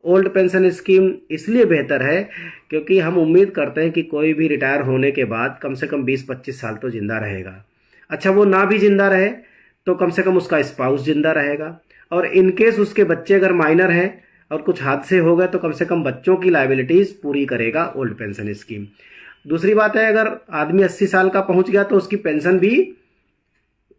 Old pension scheme इसलिए बेहतर है क्योंकि हम उम्मीद करते हैं कि कोई भी रिटायर होने के बाद कम से कम 20-25 साल तो जिंदा रहेगा। अच्छा, वो ना भी जिंदा रहे तो कम से कम उसका स्पाउस जिंदा रहेगा, और इनकेस उसके बच्चे अगर माइनर हैं और कुछ हादसे हो गए तो कम से कम बच्चों की लायबिलिटीज पूरी करेगा ओल्ड पेंशन स्कीम। दूसरी बात है, अगर आदमी 80 साल का पहुंच गया तो उसकी पेंशन भी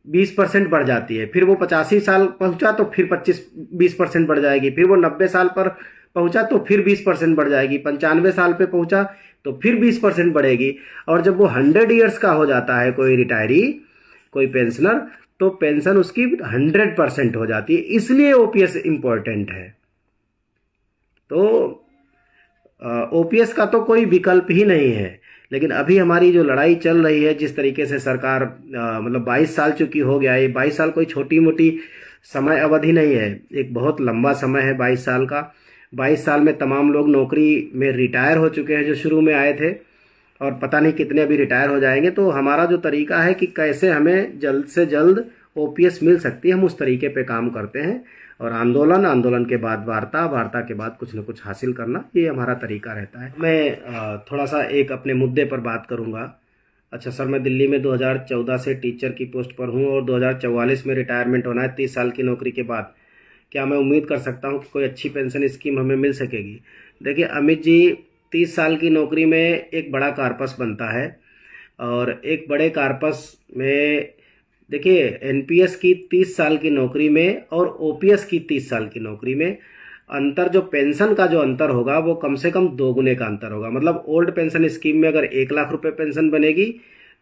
20% बढ़ जाती है। फिर वो 85 साल पहुंचा तो फिर 25-20% बढ़ जाएगी। फिर वो 90 साल पर पहुंचा तो फिर 20% बढ़ जाएगी। 95 साल पे पहुंचा तो फिर 20% बढ़ेगी। और जब वो 100 ईयर्स का हो जाता है कोई रिटायरी, कोई पेंशनर, तो पेंशन उसकी 100% हो जाती है। इसलिए ओपीएस इंपॉर्टेंट है। तो ओपीएस का तो कोई विकल्प ही नहीं है। लेकिन अभी हमारी जो लड़ाई चल रही है, जिस तरीके से सरकार मतलब 22 साल चूंकि हो गया, ये 22 साल कोई छोटी मोटी समय अवधि नहीं है, एक बहुत लंबा समय है 22 साल का। 22 साल में तमाम लोग नौकरी में रिटायर हो चुके हैं जो शुरू में आए थे, और पता नहीं कितने अभी रिटायर हो जाएंगे। तो हमारा जो तरीका है कि कैसे हमें जल्द से जल्द ओपीएस मिल सकती है, हम उस तरीके पे काम करते हैं। और आंदोलन के बाद वार्ता के बाद कुछ न कुछ हासिल करना, ये हमारा तरीका रहता है। मैं थोड़ा सा एक अपने मुद्दे पर बात करूंगा। अच्छा सर, मैं दिल्ली में 2014 से टीचर की पोस्ट पर हूं और 2044 में रिटायरमेंट होना है 30 साल की नौकरी के बाद। क्या मैं उम्मीद कर सकता हूं कि कोई अच्छी पेंशन स्कीम हमें मिल सकेगी? देखिए अमित जी, 30 साल की नौकरी में एक बड़ा कार्पस बनता है, और एक बड़े कार्पस में देखिए एनपीएस की 30 साल की नौकरी में और ओपीएस की 30 साल की नौकरी में अंतर, जो पेंशन का जो अंतर होगा वो कम से कम 2 गुने का अंतर होगा। मतलब ओल्ड पेंशन स्कीम में अगर 1 लाख रुपए पेंशन बनेगी,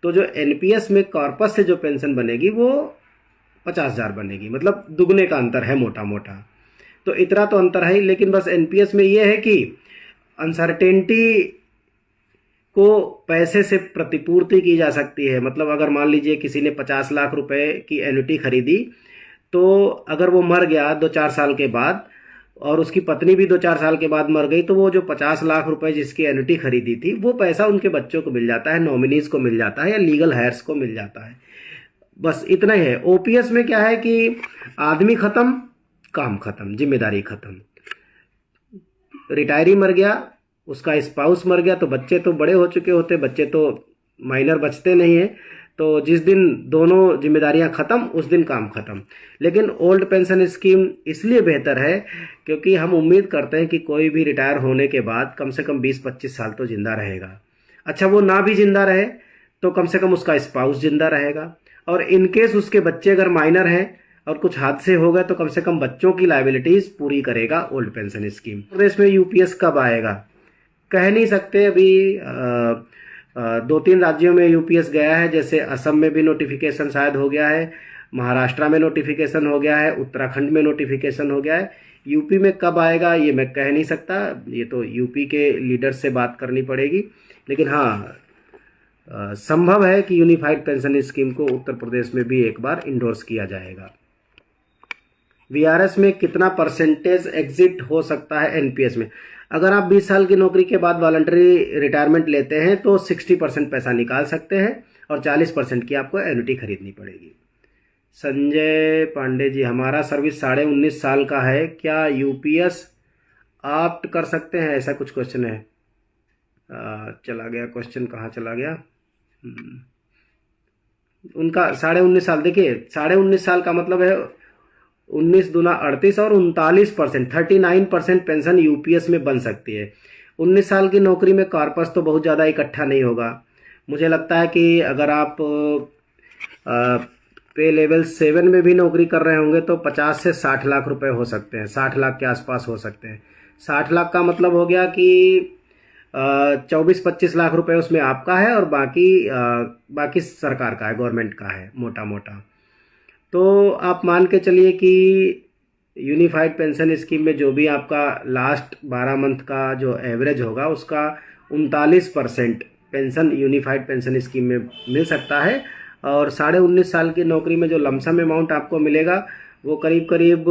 तो जो एनपीएस में कॉर्पस से जो पेंशन बनेगी वो 50,000 बनेगी। मतलब दुगने का अंतर है मोटा मोटा। तो इतना तो अंतर है ही, लेकिन बस एनपीएस में ये है कि अनसर्टेनिटी को पैसे से प्रतिपूर्ति की जा सकती है। मतलब अगर मान लीजिए किसी ने 50 लाख रुपए की एन्युटी खरीदी, तो अगर वो मर गया 2-4 साल के बाद, और उसकी पत्नी भी 2-4 साल के बाद मर गई, तो वो जो 50 लाख रुपए जिसकी एन्युटी खरीदी थी, वो पैसा उनके बच्चों को मिल जाता है, नॉमिनीज को मिल जाता है, या लीगल हायर्स को मिल जाता है। बस इतना ही है। ओपीएस में क्या है कि आदमी खत्म, काम खत्म, जिम्मेदारी खत्म। रिटायरी मर गया, उसका स्पाउस मर गया, तो बच्चे तो बड़े हो चुके होते, बच्चे तो माइनर बचते नहीं है। तो जिस दिन दोनों जिम्मेदारियां खत्म, उस दिन काम खत्म। लेकिन ओल्ड पेंशन स्कीम इसलिए बेहतर है क्योंकि हम उम्मीद करते हैं कि कोई भी रिटायर होने के बाद कम से कम 20-25 साल तो जिंदा रहेगा। अच्छा, वो ना भी जिंदा रहे तो कम से कम उसका स्पाउस जिंदा रहेगा, और इनकेस उसके बच्चे अगर माइनर हैं और कुछ हादसे हो गए तो कम से कम बच्चों की लायबिलिटीज पूरी करेगा ओल्ड पेंशन स्कीम। प्रदेश में यूपीएस कब आएगा कह नहीं सकते। अभी 2-3 राज्यों में यूपीएस गया है, जैसे असम में भी नोटिफिकेशन शायद हो गया है, महाराष्ट्र में नोटिफिकेशन हो गया है, उत्तराखंड में नोटिफिकेशन हो गया है। यूपी में कब आएगा ये मैं कह नहीं सकता, ये तो यूपी के लीडर से बात करनी पड़ेगी। लेकिन हाँ, संभव है कि यूनिफाइड पेंशन स्कीम को उत्तर प्रदेश में भी एक बार इंडोर्स किया जाएगा। वीआरएस में कितना परसेंटेज एग्जिट हो सकता है एनपीएस में? अगर आप 20 साल की नौकरी के बाद वॉलंटरी रिटायरमेंट लेते हैं तो 60% पैसा निकाल सकते हैं, और 40% की आपको एन्युटी खरीदनी पड़ेगी। संजय पांडे जी, हमारा सर्विस 19.5 साल का है, क्या यूपीएस ऑप्ट कर सकते हैं? ऐसा कुछ क्वेश्चन है। चला गया क्वेश्चन, कहाँ चला गया? उनका 19.5 साल, देखिए 19.5 साल का मतलब है 19 दूना 38, और 39% 39% पेंशन यूपीएस में बन सकती है। 19 साल की नौकरी में कॉर्पस तो बहुत ज़्यादा इकट्ठा नहीं होगा। मुझे लगता है कि अगर आप पे लेवल 7 में भी नौकरी कर रहे होंगे तो 50 से 60 लाख रुपए हो सकते हैं, 60 लाख के आसपास हो सकते हैं। 60 लाख का मतलब हो गया कि 24-25 लाख रुपए उसमें आपका है, और बाकी सरकार का है, गवर्नमेंट का है मोटा मोटा। तो आप मान के चलिए कि यूनिफाइड पेंशन स्कीम में जो भी आपका लास्ट 12 मंथ का जो एवरेज होगा, उसका 39% पेंशन यूनिफाइड पेंशन स्कीम में मिल सकता है। और 19.5 साल की नौकरी में जो लमसम अमाउंट आपको मिलेगा वो करीब करीब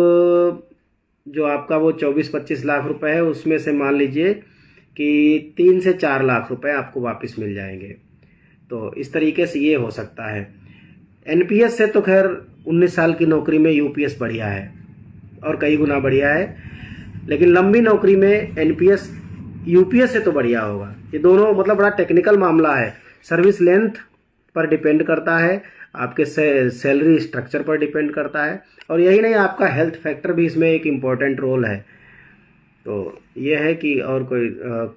जो आपका वो 24-25 लाख रुपए है, उसमें से मान लीजिए कि 3 से 4 लाख रुपए आपको वापस मिल जाएंगे। तो इस तरीके से ये हो सकता है। एनपीएस से तो खैर 19 साल की नौकरी में यूपीएस बढ़िया है, और कई गुना बढ़िया है। लेकिन लंबी नौकरी में एनपीएस यूपीएस से तो बढ़िया होगा। ये दोनों मतलब बड़ा टेक्निकल मामला है, सर्विस लेंथ पर डिपेंड करता है, आपके सैलरी स्ट्रक्चर पर डिपेंड करता है, और यही नहीं आपका हेल्थ फैक्टर भी इसमें एक इम्पॉर्टेंट रोल है। तो ये है कि और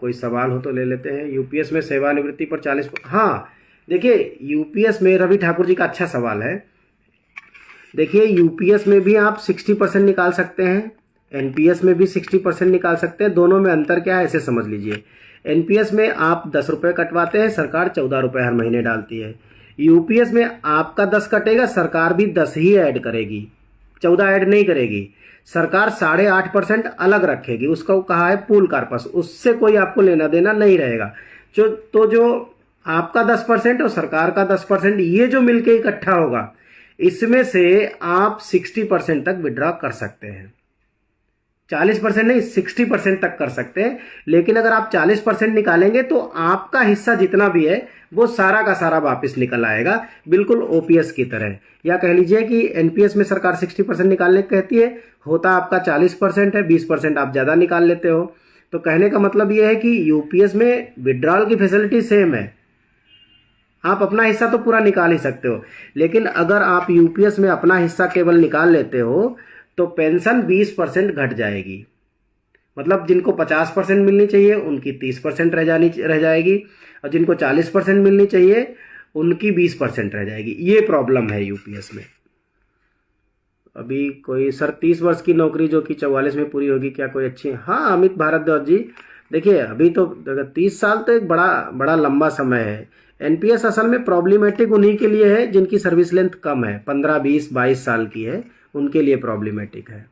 कोई सवाल हो तो ले लेते हैं। यूपीएस में सेवानिवृत्ति पर 40, हाँ देखिए यूपीएस में रवि ठाकुर जी का अच्छा सवाल है। देखिए यूपीएस में भी आप 60% निकाल सकते हैं, एनपीएस में भी 60% निकाल सकते हैं। दोनों में अंतर क्या है ऐसे समझ लीजिए। एनपीएस में आप 10 रुपये कटवाते हैं, सरकार 14 रुपये हर महीने डालती है। यूपीएस में आपका 10 कटेगा, सरकार भी 10 ही ऐड करेगी, 14 ऐड नहीं करेगी। सरकार 8.5% अलग रखेगी, उसका कहा है पूल कार्पस, उससे कोई आपको लेना देना नहीं रहेगा। जो आपका 10% और सरकार का 10% ये जो मिलके इकट्ठा होगा, इसमें से आप 60% तक विड्रॉ कर सकते हैं। 40% नहीं, 60% तक कर सकते हैं। लेकिन अगर आप 40% निकालेंगे तो आपका हिस्सा जितना भी है वो सारा का सारा वापस निकल आएगा, बिल्कुल ओपीएस की तरह। या कह लीजिए कि एनपीएस में सरकार 60% निकालने कहती है, होता आपका 40% है, 20% आप ज़्यादा निकाल लेते हो। तो कहने का मतलब ये है कि यूपीएस में विड्रॉल की फैसिलिटी सेम है, आप अपना हिस्सा तो पूरा निकाल ही सकते हो। लेकिन अगर आप यूपीएस में अपना हिस्सा केवल निकाल लेते हो तो पेंशन 20% घट जाएगी। मतलब जिनको 50% मिलनी चाहिए उनकी 30% रह जाएगी, और जिनको 40% मिलनी चाहिए उनकी 20% रह जाएगी। ये प्रॉब्लम है यूपीएस में। अभी कोई सर 30 वर्ष की नौकरी जो कि 44 में पूरी होगी, क्या कोई अच्छी? हाँ अमित भारद्वाज जी, देखिए अभी तो 30 साल तो एक बड़ा लंबा समय है। एनपीएस असल में प्रॉब्लमेटिक उन्हीं के लिए है जिनकी सर्विस लेंथ कम है, 15, 20, 22 साल की है, उनके लिए प्रॉब्लमेटिक है।